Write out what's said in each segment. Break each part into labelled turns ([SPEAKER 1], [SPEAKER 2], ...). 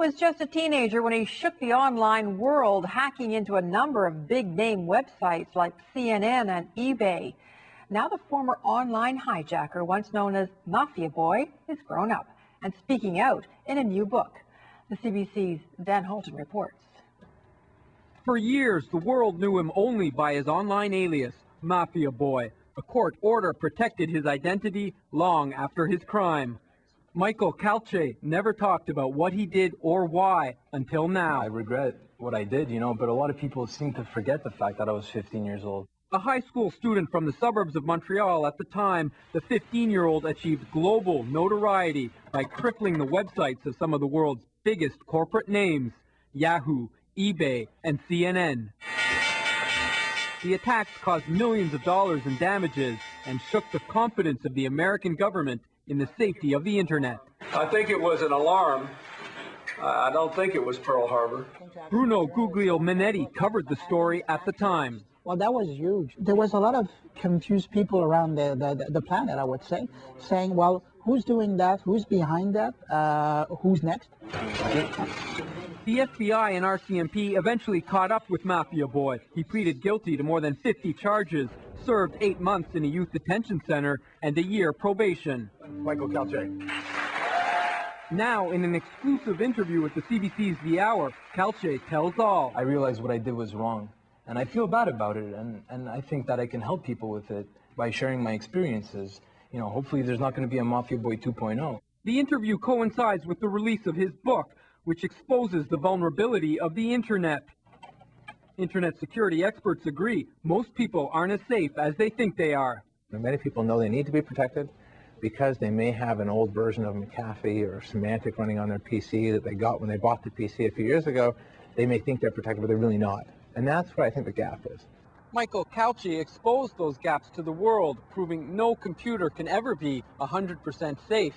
[SPEAKER 1] was just a teenager when he shook the online world, hacking into a number of big-name websites like CNN and eBay. Now the former online hijacker, once known as Mafiaboy, is grown up and speaking out in a new book. The CBC's Dan Holton reports.
[SPEAKER 2] For years, the world knew him only by his online alias, Mafiaboy. A court order protected his identity long after his crime. Michael Calce never talked about what he did or why until now.
[SPEAKER 3] I regret what I did, but a lot of people seem to forget the fact that I was 15 years old.
[SPEAKER 2] A high school student from the suburbs of Montreal at the time, the 15-year-old achieved global notoriety by crippling the websites of some of the world's biggest corporate names, Yahoo, eBay, and CNN. The attacks caused millions of dollars in damages and shook the confidence of the American government in the safety of the internet.
[SPEAKER 4] I think it was an alarm. I don't think it was Pearl Harbor.
[SPEAKER 2] Bruno Guglielminetti covered the story at the time.
[SPEAKER 5] Well, that was huge. There was a lot of confused people around the planet, I would say, saying, well, who's doing that? Who's behind that? Who's next?
[SPEAKER 2] The FBI and RCMP eventually caught up with Mafiaboy. He pleaded guilty to more than 50 charges, served 8 months in a youth detention center, and a year probation.
[SPEAKER 3] Michael Calce.
[SPEAKER 2] Now, in an exclusive interview with the CBC's The Hour, Calce tells all.
[SPEAKER 3] I realized what I did was wrong, and I feel bad about it, and I think that I can help people with it by sharing my experiences. Hopefully there's not going to be a Mafiaboy 2.0.
[SPEAKER 2] The interview coincides with the release of his book, which exposes the vulnerability of the internet. Internet security experts agree most people aren't as safe as they think they are.
[SPEAKER 6] Many people know they need to be protected because they may have an old version of McAfee or Symantec running on their PC that they got when they bought the PC a few years ago. They may think they're protected, but they're really not. And that's what I think the gap is.
[SPEAKER 2] Michael Calce exposed those gaps to the world, proving no computer can ever be 100% safe.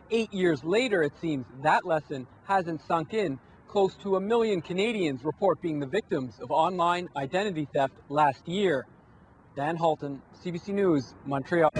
[SPEAKER 2] 8 years later, it seems, that lesson hasn't sunk in. Close to 1 million Canadians report being the victims of online identity theft last year. Dan Holton, CBC News, Montreal.